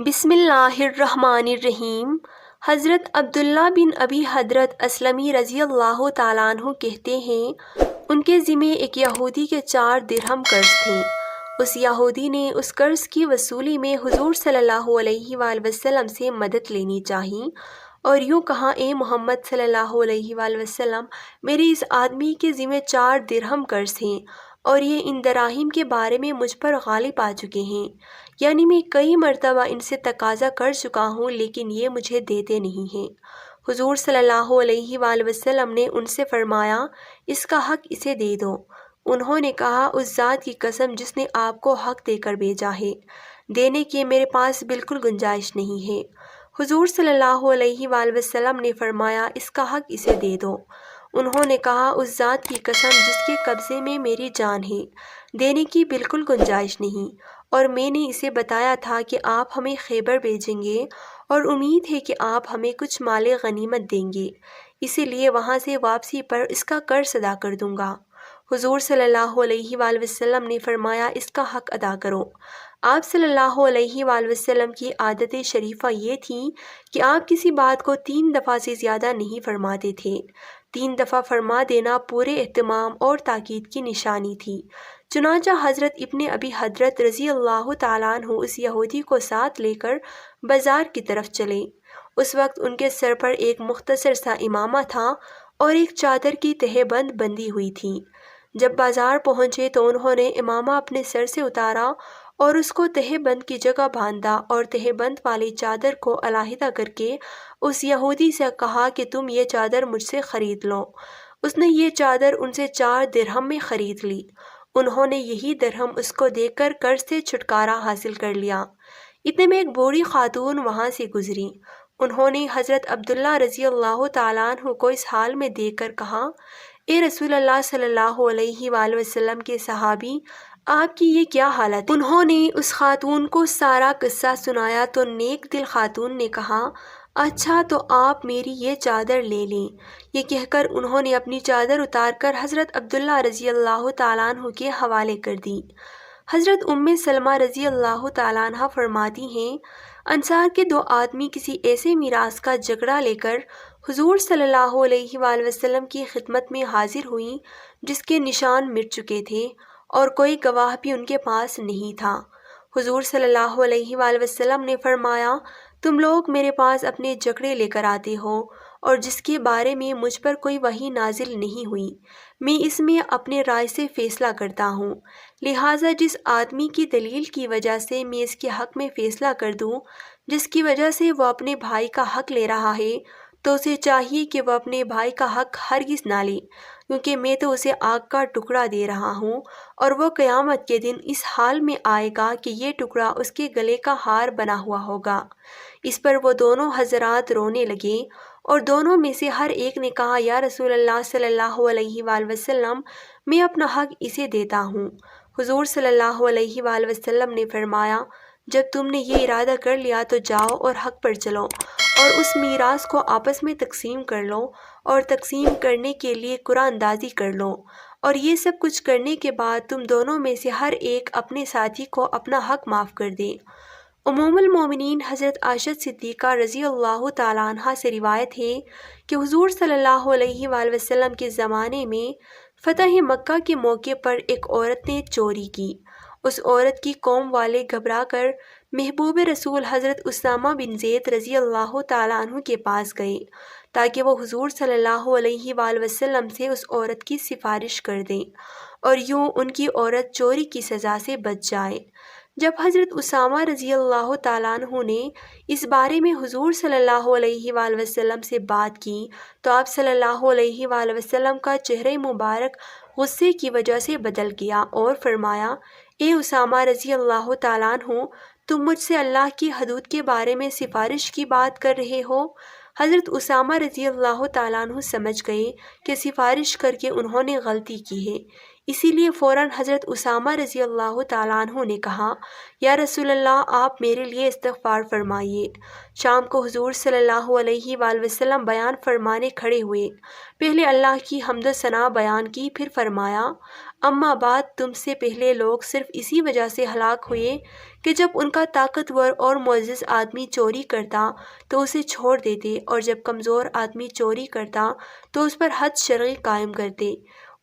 بسم اللہ الرحمن الرحیم۔ حضرت عبداللہ بن ابی حضرت اسلمی رضی اللہ تعالیٰ عنہ کہتے ہیں، ان کے ذمے ایک یہودی کے 4 درہم قرض تھے۔ اس یہودی نے اس قرض کی وصولی میں حضور صلی اللہ علیہ وآلہ وسلم سے مدد لینی چاہی اور یوں کہا، اے محمد صلی اللہ علیہ وآلہ وسلم، میرے اس آدمی کے ذمے 4 درہم قرض ہیں اور یہ ان دراہم کے بارے میں مجھ پر غالب آ چکے ہیں، یعنی میں کئی مرتبہ ان سے تقاضا کر چکا ہوں لیکن یہ مجھے دیتے نہیں ہیں۔ حضور صلی اللہ علیہ وآلہ وسلم نے ان سے فرمایا، اس کا حق اسے دے دو۔ انہوں نے کہا، اس ذات کی قسم جس نے آپ کو حق دے کر بھیجا ہے، دینے کی میرے پاس بالکل گنجائش نہیں ہے۔ حضور صلی اللہ علیہ وآلہ وسلم نے فرمایا، اس کا حق اسے دے دو۔ انہوں نے کہا، اس ذات کی قسم جس کے قبضے میں میری جان ہے، دینے کی بالکل گنجائش نہیں، اور میں نے اسے بتایا تھا کہ آپ ہمیں خیبر بھیجیں گے اور امید ہے کہ آپ ہمیں کچھ مال غنیمت دیں گے، اسی لیے وہاں سے واپسی پر اس کا قرض ادا کر دوں گا۔ حضور صلی اللہ علیہ وآلہ وسلم نے فرمایا، اس کا حق ادا کرو۔ آپ صلی اللہ علیہ وآلہ وسلم کی عادت شریفہ یہ تھی کہ آپ کسی بات کو 3 دفعہ سے زیادہ نہیں فرماتے تھے۔ 3 دفعہ فرما دینا پورے اہتمام اور تاکید کی نشانی تھی۔ چنانچہ حضرت ابن ابی حضرت رضی اللہ تعالیٰ عنہ اس یہودی کو ساتھ لے کر بازار کی طرف چلے۔ اس وقت ان کے سر پر ایک مختصر سا امامہ تھا اور ایک چادر کی تہہ بند بندھی ہوئی تھی۔ جب بازار پہنچے تو انہوں نے امامہ اپنے سر سے اتارا اور اس کو تہہ بند کی جگہ باندھا اور تہہ بند والی چادر کو علیحدہ کر کے اس یہودی سے کہا کہ تم یہ چادر مجھ سے خرید لو۔ اس نے یہ چادر ان سے 4 درہم میں خرید لی۔ انہوں نے یہی درہم اس کو دے کر قرض سے چھٹکارا حاصل کر لیا۔ اتنے میں ایک بوڑھی خاتون وہاں سے گزری۔ انہوں نے حضرت عبداللہ رضی اللہ تعالیٰ عنہ کو اس حال میں دیکھ کر کہا، اے رسول اللہ صلی اللہ علیہ وآلہ وسلم کے صحابی، آپ کی یہ کیا حالت ہے؟ انہوں نے اس خاتون کو سارا قصہ سنایا تو نیک دل خاتون نے کہا، اچھا تو آپ میری یہ چادر لے لیں۔ یہ کہہ کر انہوں نے اپنی چادر اتار کر حضرت عبداللہ رضی اللہ تعالیٰ عنہ کے حوالے کر دی۔ حضرت ام سلمہ رضی اللہ تعالیٰ عنہ فرماتی ہیں، انصار کے 2 آدمی کسی ایسے میراث کا جھگڑا لے کر حضور صلی اللہ علیہ وآلہ وسلم کی خدمت میں حاضر ہوئیں، جس کے نشان مٹ چکے تھے اور کوئی گواہ بھی ان کے پاس نہیں تھا۔ حضور صلی اللہ علیہ وآلہ وسلم نے فرمایا، تم لوگ میرے پاس اپنے جھگڑے لے کر آتے ہو اور جس کے بارے میں مجھ پر کوئی وحی نازل نہیں ہوئی، میں اس میں اپنے رائے سے فیصلہ کرتا ہوں، لہٰذا جس آدمی کی دلیل کی وجہ سے میں اس کے حق میں فیصلہ کر دوں، جس کی وجہ سے وہ اپنے بھائی کا حق لے رہا ہے، تو اسے چاہیے کہ وہ اپنے بھائی کا حق ہرگز نہ لے، کیونکہ میں تو اسے آگ کا ٹکڑا دے رہا ہوں اور وہ قیامت کے دن اس حال میں آئے گا کہ یہ ٹکڑا اس کے گلے کا ہار بنا ہوا ہوگا۔ اس پر وہ دونوں حضرات رونے لگے اور دونوں میں سے ہر ایک نے کہا، یا رسول اللہ صلی اللہ علیہ وآلہ وسلم، میں اپنا حق اسے دیتا ہوں۔ حضور صلی اللہ علیہ وآلہ وسلم نے فرمایا، جب تم نے یہ ارادہ کر لیا تو جاؤ اور حق پر چلو اور اس میراث کو آپس میں تقسیم کر لو اور تقسیم کرنے کے لیے قرعہ اندازی کر لو، اور یہ سب کچھ کرنے کے بعد تم دونوں میں سے ہر ایک اپنے ساتھی کو اپنا حق معاف کر دے۔ ام المومنین حضرت عائشہ صدیقہ رضی اللہ تعالیٰ عنہا سے روایت ہے کہ حضور صلی اللہ علیہ وآلہ وسلم کے زمانے میں فتح مکہ کے موقع پر ایک عورت نے چوری کی۔ اس عورت کی قوم والے گھبرا کر محبوب رسول حضرت اسامہ بن زید رضی اللہ تعالیٰ عنہ کے پاس گئے تاکہ وہ حضور صلی اللہ علیہ وآلہ وسلم سے اس عورت کی سفارش کر دیں اور یوں ان کی عورت چوری کی سزا سے بچ جائے۔ جب حضرت اسامہ رضی اللہ تعالیٰ عنہ نے اس بارے میں حضور صلی اللہ علیہ وآلہ وسلم سے بات کی تو آپ صلی اللہ علیہ وآلہ وسلم کا چہرہ مبارک غصے کی وجہ سے بدل گیا اور فرمایا، اے اسامہ رضی اللہ تعالیٰ عنہ، تم مجھ سے اللہ کی حدود کے بارے میں سفارش کی بات کر رہے ہو؟ حضرت اسامہ رضی اللہ تعالیٰ عنہ سمجھ گئے کہ سفارش کر کے انہوں نے غلطی کی ہے، اسی لیے فوراً حضرت اسامہ رضی اللہ تعالیٰ عنہ نے کہا، یا رسول اللہ، آپ میرے لیے استغفار فرمائیے۔ شام کو حضور صلی اللہ علیہ وآلہ وسلم بیان فرمانے کھڑے ہوئے۔ پہلے اللہ کی حمد و ثنا بیان کی، پھر فرمایا، اما بعد تم سے پہلے لوگ صرف اسی وجہ سے ہلاک ہوئے کہ جب ان کا طاقتور اور معزز آدمی چوری کرتا تو اسے چھوڑ دیتے، اور جب کمزور آدمی چوری کرتا تو اس پر حد شرعی قائم کرتے۔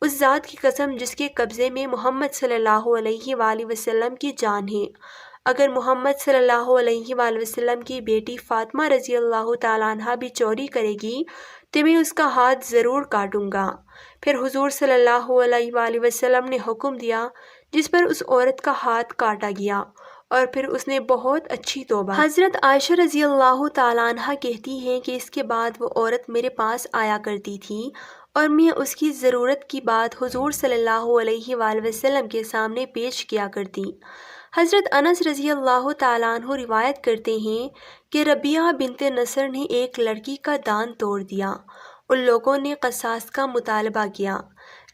اس ذات کی قسم جس کے قبضے میں محمد صلی اللہ علیہ وآلہ وسلم کی جان ہے، اگر محمد صلی اللہ علیہ وآلہ وسلم کی بیٹی فاطمہ رضی اللہ تعالیٰ عنہ بھی چوری کرے گی تو میں اس کا ہاتھ ضرور کاٹوں گا۔ پھر حضور صلی اللہ علیہ وآلہ وسلم نے حکم دیا جس پر اس عورت کا ہاتھ کاٹا گیا، اور پھر اس نے بہت اچھی توبہ کی۔ حضرت عائشہ رضی اللہ تعالیٰ عنہ کہتی ہیں کہ اس کے بعد وہ عورت میرے پاس آیا کرتی تھی اور میں اس کی ضرورت کی بات حضور صلی اللہ علیہ وآلہ وسلم کے سامنے پیش کیا کرتی۔ حضرت انس رضی اللہ تعالیٰ عنہ روایت کرتے ہیں کہ ربیعہ بنت نصر نے ایک لڑکی کا دان توڑ دیا۔ ان لوگوں نے قصاص کا مطالبہ کیا۔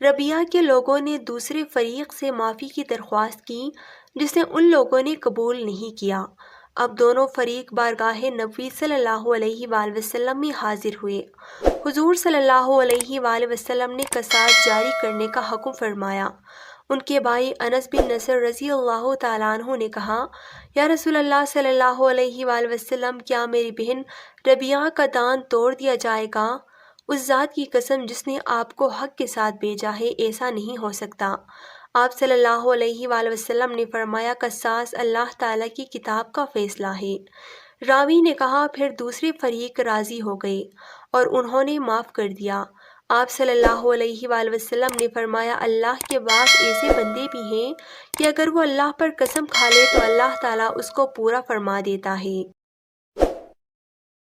ربیعہ کے لوگوں نے دوسرے فریق سے معافی کی درخواست کی جس نے ان لوگوں نے قبول نہیں کیا۔ اب دونوں فریق بارگاہ نبوی صلی اللہ علیہ وآلہ وسلم میں حاضر ہوئے۔ حضور صلی اللہ علیہ وآلہ وسلم نے قصاص جاری کرنے کا حکم فرمایا۔ ان کے بھائی انس بن نصر رضی اللہ تعالیٰ عنہ نے کہا، یا رسول اللہ صلی اللہ علیہ وآلہ وسلم، کیا میری بہن ربیعہ کا دان توڑ دیا جائے گا؟ اس ذات کی قسم جس نے آپ کو حق کے ساتھ بھیجا ہے، ایسا نہیں ہو سکتا۔ آپ صلی اللہ علیہ وآلہ وسلم نے فرمایا، قصاص اللہ تعالیٰ کی کتاب کا فیصلہ ہے۔ راوی نے کہا، پھر دوسرے فریق راضی ہو گئے اور انہوں نے معاف کر دیا۔ آپ صلی اللہ علیہ وآلہ وسلم نے فرمایا، اللہ کے بعض ایسے بندے بھی ہیں کہ اگر وہ اللہ پر قسم کھا لے تو اللہ تعالیٰ اس کو پورا فرما دیتا ہے۔